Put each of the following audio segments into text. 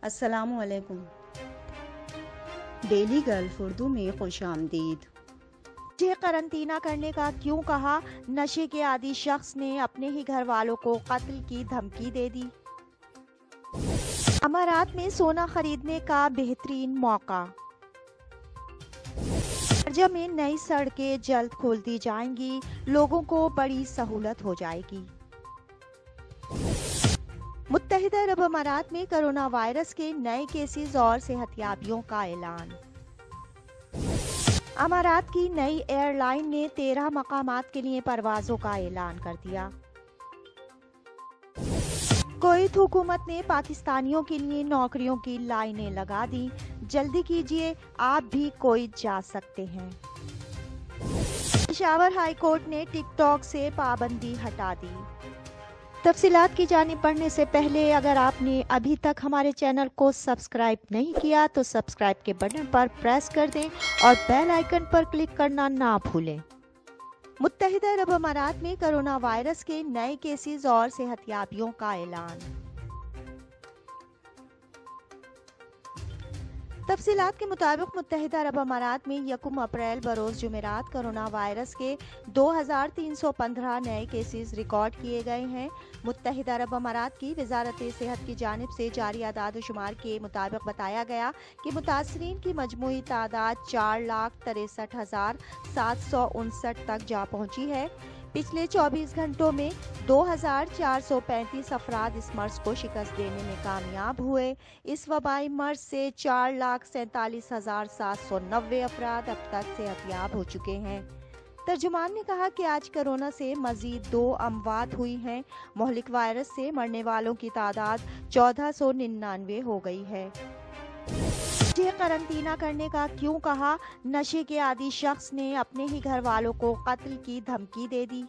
السلام علیکم۔ Daily golf Urdu میں خوش آمدید۔ مجھے قرنطینہ کرنے کا کیوں کہا؟ نشے کے عادی شخص نے اپنے ہی گھر والوں کو قتل کی دھمکی دے دی۔ امارات میں سونا خریدنے کا بہترین موقع۔ شارجہ میں نئی سڑکیں جلد کھول دی جائیں گی، لوگوں کو بڑی سہولت ہو جائے گی۔ متحدہ عرب امارات میں کرونا وائرس کے نئے کیسز اور صحتیابیوں کا اعلان۔ امارات کی نئی ایئر لائن نے 13 مقامات کے لیے پروازوں کا اعلان کر دیا۔ کویت حکومت نے پاکستانیوں کے لیے نوکریوں کی لائنیں لگا دی، جلدی کیجیے، آپ بھی کویت جا سکتے ہیں۔ پشاور ہائی کورٹ نے ٹک ٹاک سے پابندی ہٹا دی۔ تفصیلات کی جانب بڑھنے سے پہلے اگر آپ نے ابھی تک ہمارے چینل کو سبسکرائب نہیں کیا تو سبسکرائب کے بٹن پر پریس کر دیں اور بیل آئیکن پر کلک کرنا نہ بھولیں۔ متحدہ عرب امارات میں کرونا وائرس کے نئے کیسز اور صحتیابیوں کا اعلان۔ تفصیلات کے مطابق متحدہ عرب امارات میں 1 اپریل بروز جمعرات کرونا وائرس کے 2315 نئے کیسز ریکارڈ کیے گئے ہیں۔ متحدہ عرب امارات کی وزارت صحت کی جانب سے جاری اعداد و شمار کے مطابق بتایا گیا کہ متاثرین کی مجموعی تعداد 4,63,759 تک جا پہنچی ہے۔ پچھلے 24 گھنٹوں میں 2435 افراد اس مرض کو شکست دینے میں کامیاب ہوئے۔ اس وبائی مرض سے 4,47,790 افراد اب تک صحت یاب ہو چکے ہیں۔ ترجمان نے کہا کہ آج کورونا سے مزید 2 اموات ہوئی ہیں۔ مہلک وائرس سے مرنے والوں کی تعداد 1499 ہو گئی ہے۔ مجھے قرنطینہ کرنے کا کیوں کہا؟ نشے کے عادی شخص نے اپنے ہی گھر والوں کو قتل کی دھمکی دے دی۔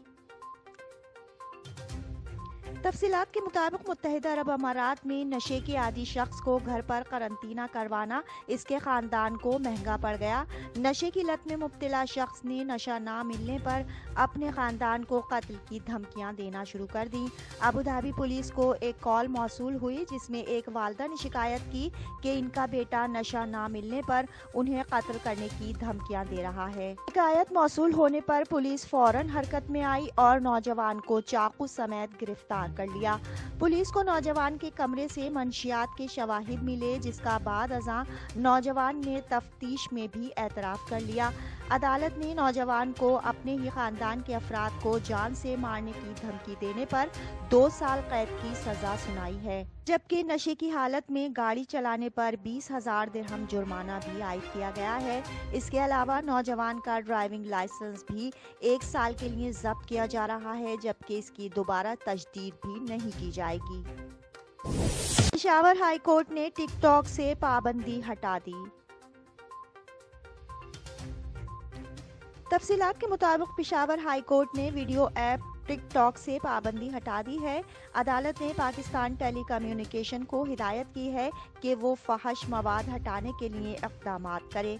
تفصیلات کے مطابق متحدہ عرب امارات میں نشے کے عادی شخص کو گھر پر قرنطینہ کروانا اس کے خاندان کو مہنگا پڑ گیا۔ نشے کی لت میں مبتلا شخص نے نشہ نہ ملنے پر اپنے خاندان کو قتل کی دھمکیاں دینا شروع کر دیں۔ ابوظہبی پولیس کو ایک کال موصول ہوئی جس میں ایک والدہ نے شکایت کی کہ ان کا بیٹا نشہ نہ ملنے پر انہیں قتل کرنے کی دھمکیاں دے رہا ہے۔ شکایت موصول ہونے پر پولیس فوراً حرکت میں آئی اور نوجوان کو چاقو سمیت گرفتار کر لیا۔ پولیس کو نوجوان کے کمرے سے منشیات کے شواہد ملے جس کا بعد ازاں نوجوان نے تفتیش میں بھی اعتراف کر لیا۔ عدالت نے نوجوان کو اپنے ہی خاندان کے افراد کو جان سے مارنے کی دھمکی دینے پر 2 سال قید کی سزا سنائی ہے، جبکہ نشے کی حالت میں گاڑی چلانے پر 20,000 درہم جرمانہ بھی عائد کیا گیا ہے۔ اس کے علاوہ نوجوان کا ڈرائیونگ لائسنس بھی 1 سال کے لیے ضبط کیا جا رہا ہے، جبکہ اس کی دوبارہ تجدید بھی نہیں کی جائے گی۔ پشاور ہائی کورٹ نے ٹک ٹاک سے پابندی ہٹا دی۔ تفصیلات کے مطابق پشاور ہائی کورٹ نے ویڈیو ایپ ٹک ٹاک سے پابندی ہٹا دی ہے۔ عدالت نے پاکستان ٹیلی کمیونیکیشن کو ہدایت کی ہے کہ وہ فحش مواد ہٹانے کے لیے اقدامات کرے۔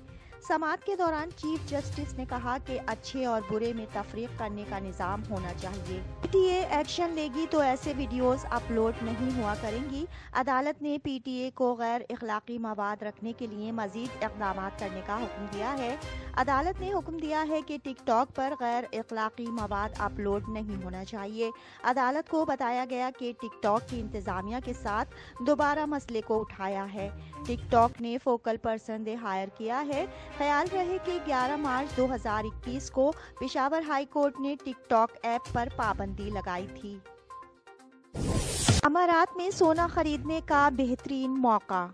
سماعت کے دوران چیف جسٹس نے کہا کہ اچھے اور برے میں تفریق کرنے کا نظام ہونا چاہیے۔ پی ٹی اے ایکشن لے گی تو ایسے ویڈیوز اپلوڈ نہیں ہوا کریں گی۔ عدالت نے پی ٹی اے کو غیر اخلاقی مواد رکھنے کے لیے مزید اقدامات کرنے کا حکم دیا ہے۔ عدالت نے حکم دیا ہے کہ ٹک ٹاک پر غیر اخلاقی مواد اپلوڈ نہیں ہونا چاہیے۔ عدالت کو بتایا گیا کہ ٹک ٹاک کی انتظامیہ کے ساتھ دوبارہ مسئلے کو اٹھایا ہے۔ ٹک ٹاک نے فوکل پرسن ہائر کیا ہے۔ خیال رہے کہ 11 مارچ 2021 کو پشاور ہائی کورٹ نے ٹک ٹاک ایپ پر پابندی لگائی تھی۔ امارات میں سونا خریدنے کا بہترین موقع۔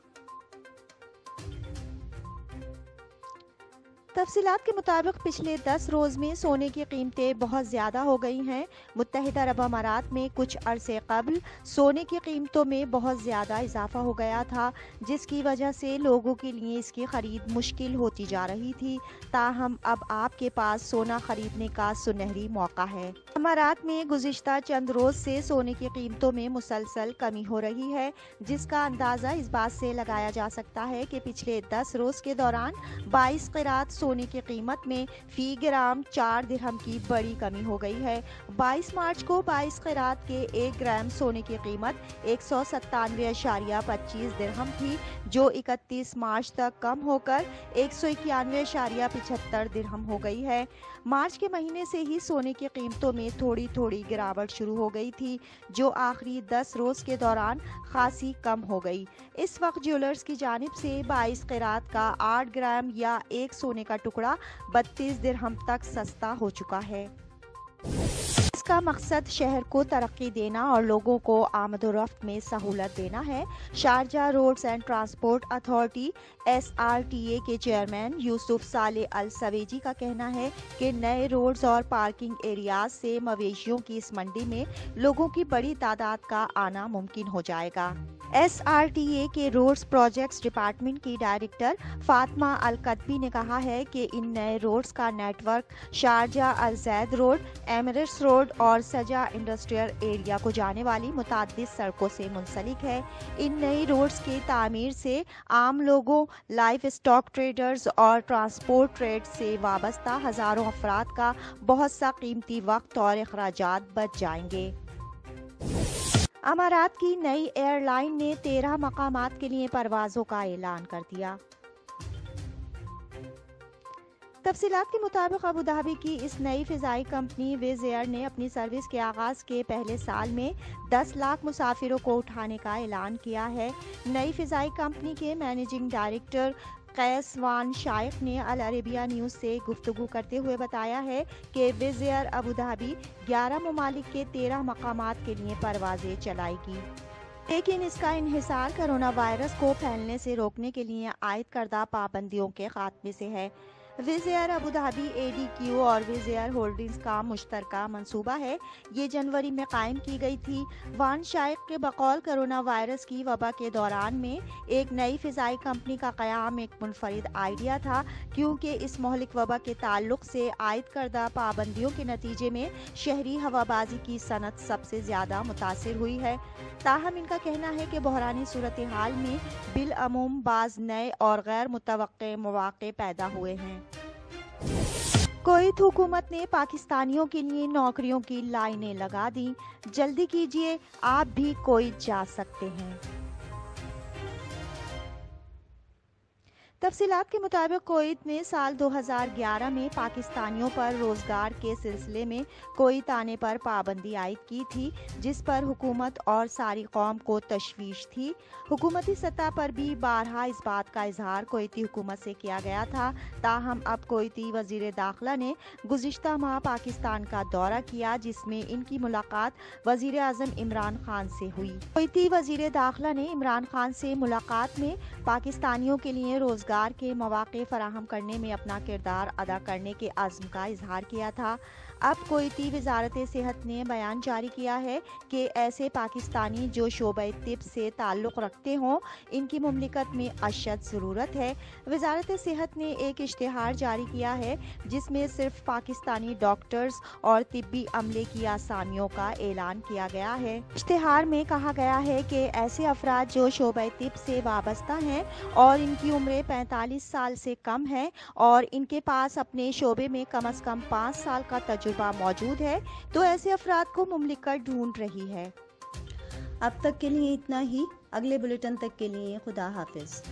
تفصیلات کے مطابق پچھلے 10 روز میں سونے کی قیمتیں بہت زیادہ ہو گئی ہیں۔ متحدہ عرب امارات میں کچھ عرصے قبل سونے کی قیمتوں میں بہت زیادہ اضافہ ہو گیا تھا، جس کی وجہ سے لوگوں کے لیے اس کی خرید مشکل ہوتی جا رہی تھی۔ تاہم اب آپ کے پاس سونا خریدنے کا سنہری موقع ہے۔ امارات میں گزشتہ چند روز سے سونے کی قیمتوں میں مسلسل کمی ہو رہی ہے، جس کا اندازہ اس بات سے لگایا جا سکتا ہے کہ پچھلے 10 روز کے دوران 22 قیرات سونے کی قیمت میں فی گرام 4 درہم کی بڑی کمی ہو گئی ہے۔ 22 مارچ کو 22 قیرات کے 1 گرام سونے کی قیمت 197.25 درہم تھی، جو 31 مارچ تک کم ہو کر 191.75 درہم ہو گئی ہے۔ مارچ کے مہینے سے ہی سونے کی قیمتوں میں تھوڑی تھوڑی گراوٹ شروع ہو گئی تھی، جو آخری 10 روز کے دوران خاصی کم ہو گئی۔ اس وقت جیولرز کی جانب سے 22 قیرات کا 8 گرام یا ایک سونے کا ٹکڑا 32 درہم تک سستا ہو چکا ہے۔ اس کا مقصد شہر کو ترقی دینا اور لوگوں کو آمد و رفت میں سہولت دینا ہے۔ Sharjah roads and transport authority SRTA کے چیئرمین یوسف صالح السویجی کا کہنا ہے کہ نئے روڈز اور پارکنگ ایریاز سے مویشیوں کی اس منڈی میں لوگوں کی بڑی تعداد کا آنا ممکن ہو جائے گا۔ SRTA کے روڈز پروجیکٹس ڈپارٹمنٹ کی ڈائریکٹر فاطمہ القدبی نے کہا ہے کہ ان نئے روڈز کا network Sharjah Alzaid road, Emirates road اور سجا انڈسٹریل ایریا کو جانے والی متعدد سڑکوں سے منسلک ہے۔ ان نئی روڈز کی تعمیر سے عام لوگوں، لائف اسٹاک ٹریڈرز اور ٹرانسپورٹ ٹریڈ سے وابستہ ہزاروں افراد کا بہت سا قیمتی وقت اور اخراجات بچ جائیں گے۔ امارات کی نئی ایئر لائن نے 13 مقامات کے لیے پروازوں کا اعلان کر دیا۔ تفصیلات کے مطابق ابوظہبی کی اس نئی فضائی کمپنی ویز ایئر نے اپنی سروس کے آغاز کے پہلے سال میں 10 لاکھ مسافروں کو اٹھانے کا اعلان کیا ہے۔ نئی فضائی کمپنی کے مینیجنگ ڈائریکٹر قیس وان شائخ نے العربیہ نیوز سے گفتگو کرتے ہوئے بتایا ہے کہ ویز ایئر ابوظہبی 11 ممالک کے 13 مقامات کے لیے پروازیں چلائے گی، لیکن اس کا انحصار کرونا وائرس کو پھیلنے سے روکنے کے لیے عائد کردہ پابندیوں کے خاتمے سے ہے۔ ویز ایئر ابوظہبی ADQ اور ویز ایئر ہولڈنگز کا مشترکہ منصوبہ ہے۔ یہ جنوری میں قائم کی گئی تھی۔ وان شائخ کے بقول کرونا وائرس کی وبا کے دوران میں ایک نئی فضائی کمپنی کا قیام ایک منفرد آئیڈیا تھا، کیونکہ اس مہلک وبا کے تعلق سے عائد کردہ پابندیوں کے نتیجے میں شہری ہوابازی کی صنعت سب سے زیادہ متاثر ہوئی ہے۔ تاہم ان کا کہنا ہے کہ بحرانی صورتحال میں بالعموم بعض نئے اور غیر متوقع مواقع پیدا ہوئے ہیں۔ کویت حکومت نے پاکستانیوں کے لیے نوکریوں کی لائنیں لگا دیں، جلدی کیجیے، آپ بھی کویت جا سکتے ہیں۔ تفصیلات کے مطابق کویت نے سال 2011 میں پاکستانیوں پر روزگار کے سلسلے میں کویت آنے پر پابندی عائد کی تھی، جس پر حکومت اور ساری قوم کو تشویش تھی۔ حکومتی سطح پر بھی بارہا اس بات کا اظہار کویتی حکومت سے کیا گیا تھا، تاہم اب کویتی وزیر داخلہ نے گزشتہ ماہ پاکستان کا دورہ کیا، جس میں ان کی ملاقات وزیر اعظم عمران خان سے ہوئی۔ کویتی وزیر داخلہ نے عمران خان سے ملاقات میں پاکستانیوں کے لیے روزگار کے مواقع فراہم کرنے میں اپنا کردار ادا کرنے کے عزم کا اظہار کیا تھا۔ اب کویتی وزارت صحت نے بیان جاری کیا ہے کہ ایسے پاکستانی جو شعبہ طب سے تعلق رکھتے ہوں، ان کی مملکت میں اشد ضرورت ہے۔ وزارت صحت نے ایک اشتہار جاری کیا ہے، جس میں صرف پاکستانی ڈاکٹرز اور طبی عملے کی اسامیوں کا اعلان کیا گیا ہے۔ اشتہار میں کہا گیا ہے کہ ایسے افراد جو شعبہ طب سے وابستہ ہیں اور ان کی عمر 45 سال سے کم ہے اور ان کے پاس اپنے شعبے میں کم از کم 5 سال کا تجربہ موجود ہے، تو ایسے افراد کو مملکت ڈھونڈ رہی ہے۔ اب تک کے لیے اتنا ہی۔ اگلے بلیٹن تک کے لیے خدا حافظ۔